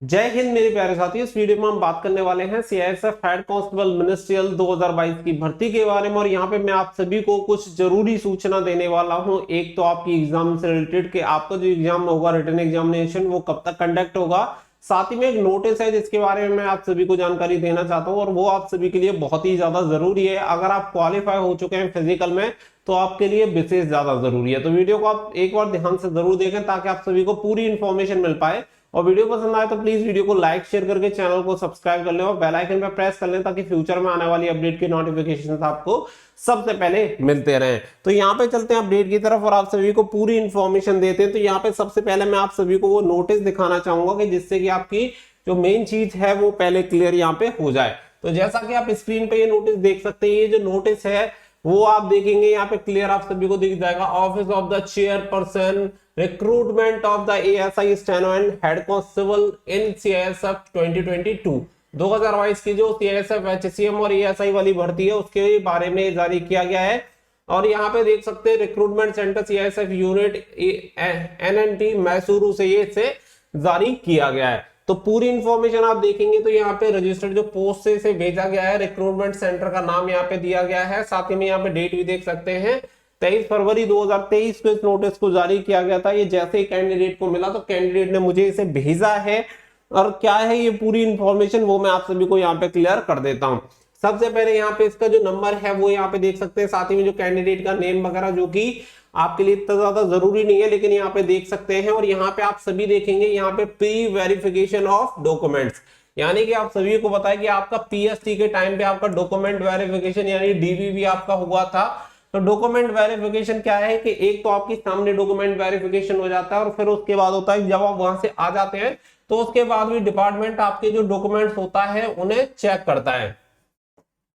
जय हिंद मेरे प्यारे साथियों। इस वीडियो में हम बात करने वाले हैं सीआईएसएफ हेड कांस्टेबल मिनिस्ट्रियल 2022 की भर्ती के बारे में। और यहाँ पे मैं आप सभी को कुछ जरूरी सूचना देने वाला हूँ। एक तो आपकी एग्जाम से रिलेटेड कि आपका जो एग्जाम होगा, रिटन एग्जामिनेशन, वो कब तक कंडक्ट होगा। साथ ही में एक नोटिस है जिसके बारे में मैं आप सभी को जानकारी देना चाहता हूँ और वो आप सभी के लिए बहुत ही ज्यादा जरूरी है। अगर आप क्वालिफाई हो चुके हैं फिजिकल में तो आपके लिए विशेष ज्यादा जरूरी है। तो वीडियो को आप एक बार ध्यान से जरूर देखें ताकि आप सभी को पूरी इंफॉर्मेशन मिल पाए। और वीडियो पसंद आए तो प्लीज वीडियो को लाइक शेयर करके चैनल को सब्सक्राइब कर लें और बेल आइकन पर प्रेस कर लें ताकि फ्यूचर में आने वाली अपडेट की नोटिफिकेशन आपको सबसे पहले मिलते रहें। तो यहाँ पे चलते हैं अपडेट की तरफ और आप सभी को पूरी इंफॉर्मेशन देते हैं। तो यहाँ पे सबसे पहले मैं आप सभी को वो नोटिस दिखाना चाहूंगा कि जिससे कि आपकी जो मेन चीज है वो पहले क्लियर यहाँ पे हो जाए। तो जैसा कि आप स्क्रीन पे ये नोटिस देख सकते हैं, ये जो नोटिस है वो आप देखेंगे यहाँ पे क्लियर आप सभी को दिख जाएगा। Office of the chairperson recruitment of the ASI steno and head constable in CISF 2022 2022 की जो सीआईएसएफ एचसीएम और एएसआई वाली भर्ती है उसके बारे में जारी किया गया है। और यहाँ पे देख सकते हैं recruitment centre CISF unit NNT Mysuru से ये से जारी किया गया है। तो पूरी इंफॉर्मेशन आप देखेंगे तो यहाँ पे रजिस्टर्ड जो पोस्ट से इसे भेजा गया है, रिक्रूटमेंट सेंटर का नाम यहाँ पे दिया गया है। साथ ही में यहाँ पे डेट भी देख सकते हैं 23 फरवरी 2023 को इस नोटिस को जारी किया गया था। ये जैसे ही कैंडिडेट को मिला तो कैंडिडेट ने मुझे इसे भेजा है। और क्या है ये पूरी इंफॉर्मेशन वो मैं आप सभी को यहाँ पे क्लियर कर देता हूँ। सबसे पहले यहाँ पे इसका जो नंबर है वो यहाँ पे देख सकते हैं। साथ ही में जो कैंडिडेट का नेम वगैरह जो कि आपके लिए इतना ज्यादा जरूरी नहीं है लेकिन यहाँ पे देख सकते हैं। और यहाँ पे आप सभी देखेंगे यहाँ पे प्री वेरिफिकेशन ऑफ डॉक्यूमेंट्स, यानी कि आप सभी को बताया कि आपका पीएसटी के टाइम पे आपका डॉक्यूमेंट वेरिफिकेशन यानी डीवीवी आपका हुआ था। तो डॉक्यूमेंट वेरिफिकेशन क्या है कि एक तो आपकी सामने डॉक्यूमेंट वेरिफिकेशन हो जाता है और फिर उसके बाद होता है जब आप वहां से आ जाते हैं तो उसके बाद भी डिपार्टमेंट आपके जो डॉक्यूमेंट्स होता है उन्हें चेक करता है।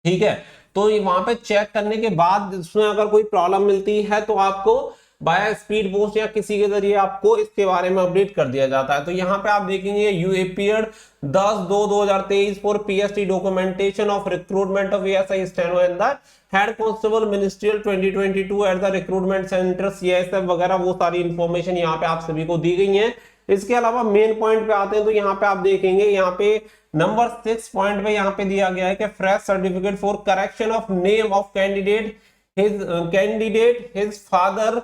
ठीक है, तो वहां पे चेक करने के बाद उसमें अगर कोई प्रॉब्लम मिलती है तो आपको बाय स्पीड पोस्ट या किसी के जरिए आपको इसके बारे में अपडेट कर दिया जाता है। तो यहाँ पे आप देखेंगे you appeared 10/2/2023 for PST documentation of recruitment of ASI steno and the head constable ministerial 2022 at the recruitment centre CISF वगैरह वो सारी इंफॉर्मेशन यहाँ पे आप सभी को दी गई है। इसके अलावा मेन पॉइंट पे आते हैं तो यहाँ पे आप देखेंगे यहाँ पे नंबर 6 पॉइंट पे यहाँ पे दिया गया है कि fresh certificate for correction of name of candidate his father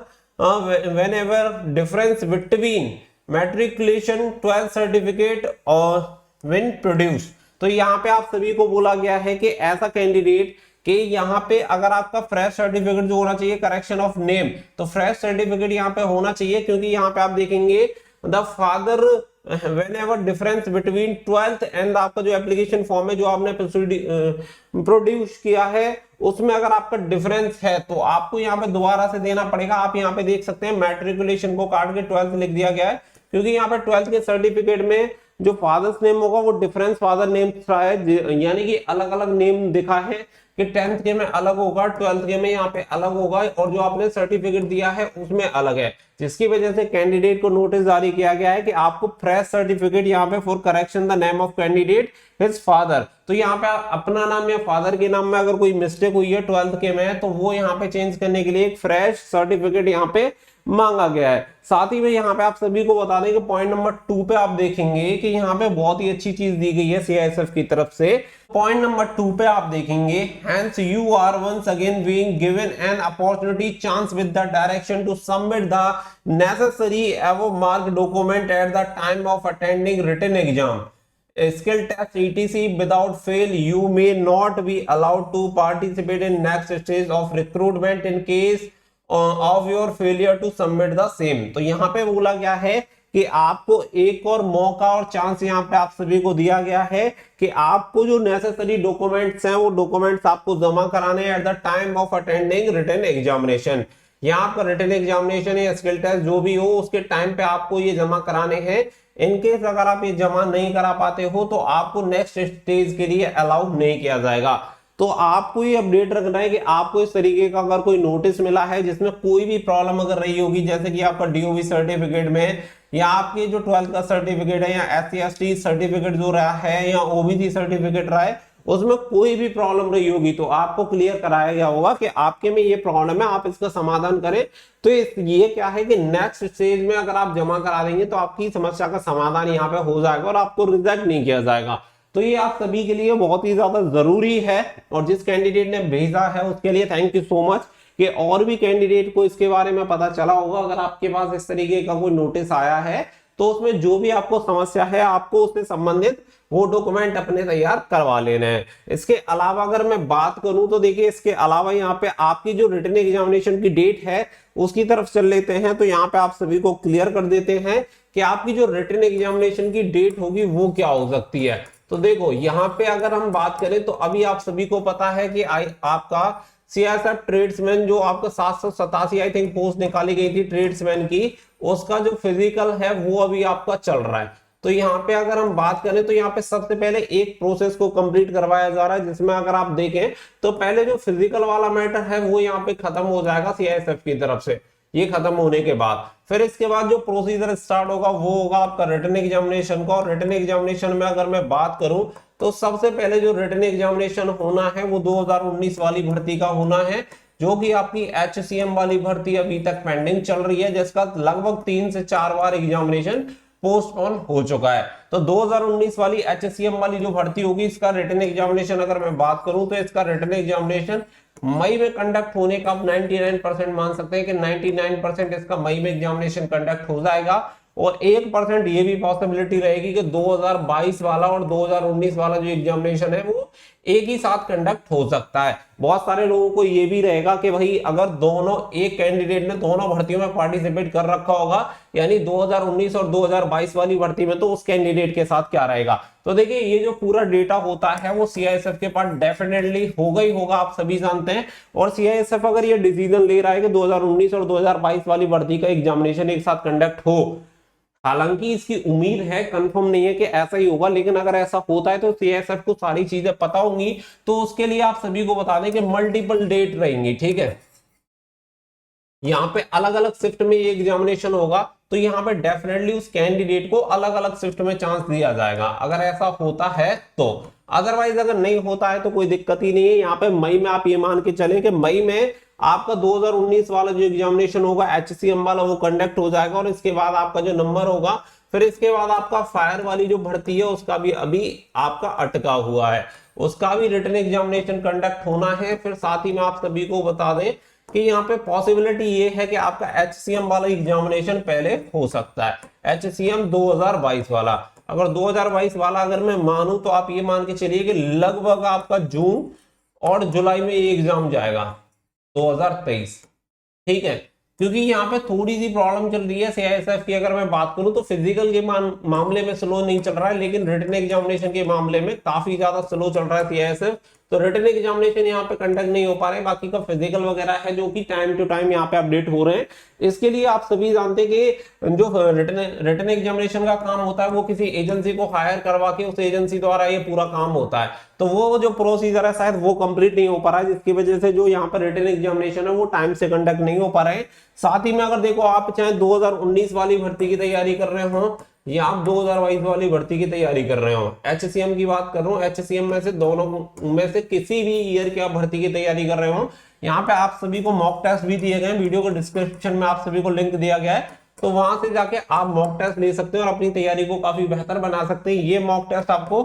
whenever difference between matriculation 12th certificate और when produced। तो यहाँ पे आप सभी को बोला गया है कि ऐसा कैंडिडेट कि यहाँ पे अगर आपका फ्रेश सर्टिफिकेट जो होना चाहिए करेक्शन ऑफ नेम, तो फ्रेश सर्टिफिकेट यहाँ पे होना चाहिए क्योंकि यहाँ पे आप देखेंगे the father whenever difference between 12th and आपका जो एप्लीकेशन फॉर्म है जो आपने प्रोड्यूस किया है उसमें अगर आपका डिफरेंस है तो आपको यहाँ पे दोबारा से देना पड़ेगा। आप यहाँ पे देख सकते हैं मैट्रिकुलेशन को काट के 12th लिख दिया गया है क्योंकि यहाँ पे 12th के सर्टिफिकेट में जो फादर्स नेम होगा वो डिफरेंस फादर नेम है, यानी कि अलग अलग नेम दिखा है कि 10th के में अलग होगा, 12th के में यहाँ पे अलग होगा और जो आपने सर्टिफिकेट दिया है उसमें अलग है, जिसकी वजह से कैंडिडेट को नोटिस जारी किया गया है कि आपको फ्रेश सर्टिफिकेट यहाँ पे for correction the name of candidate his father. तो यहाँ पे अपना नाम या फादर के नाम में अगर कोई मिस्टेक हुई है 12th के में तो वो यहाँ पे चेंज करने के लिए एक फ्रेश सर्टिफिकेट यहाँ पे मांगा गया है। साथ ही में यहाँ पे आप सभी को बता दें कि पॉइंट नंबर 2 पे आप देखेंगे कि यहाँ पे बहुत ही अच्छी चीज दी गई है सीआईएसएफ की तरफ से। पॉइंट नंबर 2 पे आप देखेंगे hence you are once again being given an opportunity chance with the direction to submit the necessary above marked document at the time of attending written exam, skill test etc. Without fail you may not be allowed to participate in next stage of recruitment in case of your failure to submit the same। तो यहाँ पे बोला गया है कि आपको एक और मौका और चांस यहाँ पे आप सभी को दिया गया है कि आपको जो नेसेसरी डॉक्यूमेंट्स हैं वो डॉक्यूमेंट्स आपको जमा कराने at the time of attending written examination. यहाँ पर रिटन एग्जामिनेशन या स्किल टेस्ट जो भी हो उसके टाइम पे आपको ये जमा कराने हैं। इनकेस अगर आप ये जमा नहीं करा पाते हो तो आपको नेक्स्ट स्टेज के लिए अलाउ नहीं किया जाएगा। तो आपको ये अपडेट रखना है कि आपको इस तरीके का अगर कोई नोटिस मिला है जिसमें कोई भी प्रॉब्लम अगर रही होगी, जैसे कि आपका डीओबी सर्टिफिकेट में या आपके जो 12th का सर्टिफिकेट है या SC/ST सर्टिफिकेट जो रहा है या ओबीसी सर्टिफिकेट रहा है उसमें कोई भी प्रॉब्लम रही होगी तो आपको क्लियर कराया गया होगा कि आपके में ये प्रॉब्लम है, आप इसका समाधान करें। तो ये क्या है कि नेक्स्ट स्टेज में अगर आप जमा करा देंगे तो आपकी समस्या का समाधान यहाँ पे हो जाएगा और आपको रिजेक्ट नहीं किया जाएगा। तो ये आप सभी के लिए बहुत ही ज्यादा जरूरी है, और जिस कैंडिडेट ने भेजा है उसके लिए थैंक यू सो मच। कि और भी कैंडिडेट को इसके बारे में पता चला होगा। अगर आपके पास इस तरीके का कोई नोटिस आया है तो उसमें जो भी आपको समस्या है आपको उससे संबंधित वो डॉक्यूमेंट अपने तैयार करवा लेने हैं। इसके अलावा अगर मैं बात करूं तो देखिए, इसके अलावा यहाँ पे आपकी जो रिटन एग्जामिनेशन की डेट है उसकी तरफ चल लेते हैं। तो यहाँ पे आप सभी को क्लियर कर देते हैं कि आपकी जो रिटन एग्जामिनेशन की डेट होगी वो क्या हो सकती है। तो देखो यहाँ पे अगर हम बात करें तो अभी आप सभी को पता है कि आपका सीआईएसएफ ट्रेड्समैन जो आपका 787 आई थिंक पोस्ट निकाली गई थी ट्रेड्समैन की, उसका जो फिजिकल है वो अभी आपका चल रहा है। तो यहाँ पे अगर हम बात करें तो यहाँ पे सबसे पहले एक प्रोसेस को कंप्लीट करवाया जा रहा है, जिसमें अगर आप देखें तो पहले जो फिजिकल वाला मैटर है वो यहाँ पे खत्म हो जाएगा सीआईएसएफ की तरफ से। ये खत्म होने के बाद फिर इसके बाद जो प्रोसीजर स्टार्ट होगा वो होगा आपका रिटन एग्जामिनेशन का। और रिटन एग्जामिनेशन में अगर मैं बात करूं तो सबसे पहले जो रिटन एग्जामिनेशन होना है वो 2019 वाली भर्ती का होना है, जो कि आपकी HCM वाली भर्ती अभी तक पेंडिंग चल रही है, जिसका लगभग 3 से 4 बार एग्जामिनेशन पोस्टपोन हो चुका है। तो 2019 वाली HCM वाली जो भर्ती होगी इसका रिटन एग्जामिनेशन अगर मैं बात करूं तो इसका रिटन एग्जामिनेशन मई में कंडक्ट होने का आप 99% मान सकते हैं कि 99% इसका मई में एग्जामिनेशन कंडक्ट हो जाएगा। और 1% ये भी पॉसिबिलिटी रहेगी कि 2022 वाला और 2019 वाला जो एग्जामिनेशन है वो एक ही साथ कंडक्ट हो सकता है। बहुत सारे लोगों को ये भी रहेगा कि भाई अगर दोनों एक कैंडिडेट ने दोनों भर्तियों में पार्टिसिपेट कर रखा होगा, यानी 2019 और 2022 वाली भर्ती में, तो उस कैंडिडेट के साथ क्या रहेगा। तो देखिए ये जो पूरा डेटा होता है वो सीआईएसएफ के पास डेफिनेटली होगा ही होगा, आप सभी जानते हैं। और सीआईएसएफ अगर ये डिसीजन ले रहा है कि 2019 और 2022 वाली भर्ती का एग्जामिनेशन एक साथ कंडक्ट हो, हालांकि इसकी उम्मीद है, कंफर्म नहीं है कि ऐसा ही होगा, लेकिन अगर ऐसा होता है तो सीआईएसएफ को सारी चीजें पता होंगी। तो उसके लिए आप सभी को बता दें कि मल्टीपल डेट रहेंगी, ठीक है। यहाँ पे अलग अलग शिफ्ट में ये एग्जामिनेशन होगा, तो यहाँ पे डेफिनेटली उस कैंडिडेट को अलग अलग शिफ्ट में चांस दिया जाएगा, अगर ऐसा होता है तो। अदरवाइज अगर नहीं होता है तो कोई दिक्कत ही नहीं है। यहाँ पे मई में आप ये मान के चले कि मई में आपका 2019 वाला जो एग्जामिनेशन होगा HCM वाला वो कंडक्ट हो जाएगा, और इसके बाद आपका जो नंबर होगा, फिर इसके बाद आपका फायर वाली जो भर्ती है उसका भी अभी आपका अटका हुआ है, उसका भी रिटन एग्जामिनेशन कंडक्ट होना है। फिर साथ ही में आप सभी को बता दें कि यहाँ पे पॉसिबिलिटी ये है कि आपका HCM वाला एग्जामिनेशन पहले हो सकता है, HCM 2022 वाला। अगर 2022 वाला अगर मैं मानूं तो आप ये मान के चलिए कि लगभग आपका जून और जुलाई में ये एग्जाम जाएगा 2023, ठीक है। क्योंकि यहाँ पे थोड़ी सी प्रॉब्लम चल रही है सीआईएसएफ की, अगर मैं बात करूं तो फिजिकल के मामले में स्लो नहीं चल रहा है, लेकिन रिटन एग्जामिनेशन के मामले में काफी ज्यादा स्लो चल रहा है सीआईएसएफ। तो रिटन एग्जामिनेशन यहाँ पे कंडक्ट नहीं हो पा रहे, बाकी का फिजिकल वगैरह है जो कि टाइम टू टाइम यहाँ पे अपडेट हो रहे हैं। इसके लिए आप सभी जानते हैं कि जो रिटन एग्जामिनेशन का काम होता है वो किसी एजेंसी को हायर करवा के उस एजेंसी द्वारा ये पूरा काम होता है। तो वो जो प्रोसीजर है शायद वो कंप्लीट नहीं हो पा रहा है, जिसकी वजह से जो यहाँ पर रिटन एग्जामिनेशन है वो टाइम से कंडक्ट नहीं हो पा रहे हैं। साथ ही में अगर देखो आप चाहे 2019 वाली भर्ती की तैयारी कर रहे हो या आप 2022 वाली भर्ती की तैयारी कर रहे हो, HCM की बात कर रहा हूँ, HCM में से दोनों में से किसी भी ईयर की आप भर्ती की तैयारी कर रहे हो, यहाँ पे आप सभी को मॉक टेस्ट भी दिए गए हैं, वीडियो को डिस्क्रिप्शन में आप सभी को लिंक दिया गया है, तो वहां से जाके आप मॉक टेस्ट ले सकते हो और अपनी तैयारी को काफी बेहतर बना सकते हैं। ये मॉक टेस्ट आपको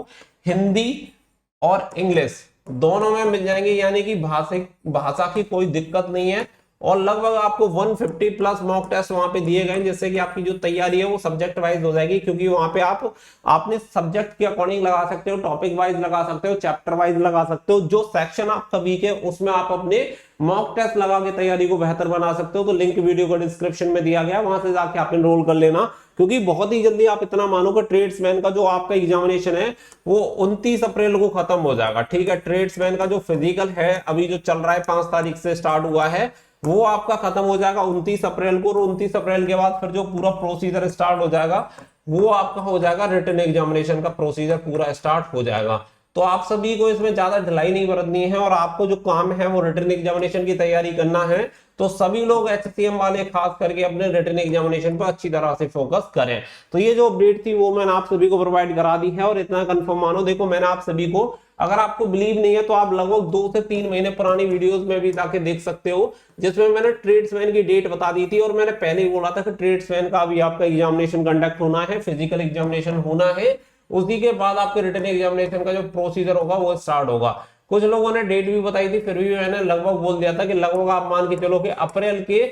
हिंदी और इंग्लिश दोनों में मिल जाएंगे, यानी कि भाषा की कोई दिक्कत नहीं है। और लगभग आपको 150 प्लस मॉक टेस्ट वहां पे दिए गए, जिससे कि आपकी जो तैयारी है वो सब्जेक्ट वाइज हो जाएगी, क्योंकि वहां पे आप अपने सब्जेक्ट के अकॉर्डिंग लगा सकते हो, टॉपिक वाइज लगा सकते हो, चैप्टर वाइज लगा सकते हो, जो सेक्शन आप सभी के उसमें आप अपने मॉक टेस्ट लगा के तैयारी को बेहतर बना सकते हो। तो लिंक वीडियो को डिस्क्रिप्शन में दिया गया, वहां से जाके आप एनरोल कर लेना, क्योंकि बहुत ही जल्दी आप इतना मानो कि ट्रेड्समैन का जो आपका एग्जामिनेशन है वो 29 अप्रैल को खत्म हो जाएगा, ठीक है। ट्रेड्समैन का जो फिजिकल है अभी जो चल रहा है 5 तारीख से स्टार्ट हुआ है वो आपका खत्म हो जाएगा 29 अप्रैल को, और 29 अप्रैल के बाद फिर जो पूरा प्रोसीजर स्टार्ट हो जाएगा वो आपका हो जाएगा रिटन एग्जामिनेशन का प्रोसीजर पूरा स्टार्ट हो जाएगा। तो आप सभी को इसमें ज्यादा ढिलाई नहीं बरतनी है और आपको जो काम है वो रिटन एग्जामिनेशन की तैयारी करना है। तो सभी लोग HCM वाले खास करके अपने रिटन एग्जामिनेशन पर अच्छी तरह से फोकस करें। तो ये जो अपडेट थी वो मैंने आप सभी को प्रोवाइड करा दी है। और इतना कंफर्म मानो, देखो मैंने आप सभी को, अगर आपको बिलीव नहीं है तो आप लगभग 2 से 3 महीने पुरानी वीडियोस में भी जाके देख सकते हो, जिसमें मैंने ट्रेड्समैन की डेट बता दी थी। और मैंने पहले ही बोला था कि ट्रेड्समैन का भी आपका एग्जामिनेशन कंडक्ट होना है, फिजिकल एग्जामिनेशन होना है, उसी के बाद आपके रिटन एग्जामिनेशन का जो प्रोसीजर होगा वो स्टार्ट होगा। कुछ लोगों ने डेट भी बताई थी, फिर भी मैंने लगभग बोल दिया था कि लगभग आप मान के चलो कि अप्रैल के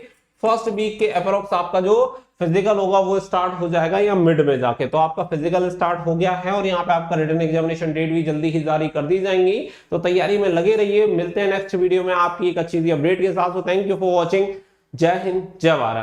फर्स्ट वीक के अप्रोक्स आपका जो फिजिकल होगा वो स्टार्ट हो जाएगा या मिड में जाके। तो आपका फिजिकल स्टार्ट हो गया है और यहाँ पे आपका रिटन एग्जामिनेशन डेट भी जल्दी ही जारी कर दी जाएंगी। तो तैयारी में लगे रहिए। मिलते हैं नेक्स्ट वीडियो में आपकी एक अच्छी सी अपडेट के साथ। तो थैंक यू फॉर वॉचिंग। जय हिंद, जय भारत।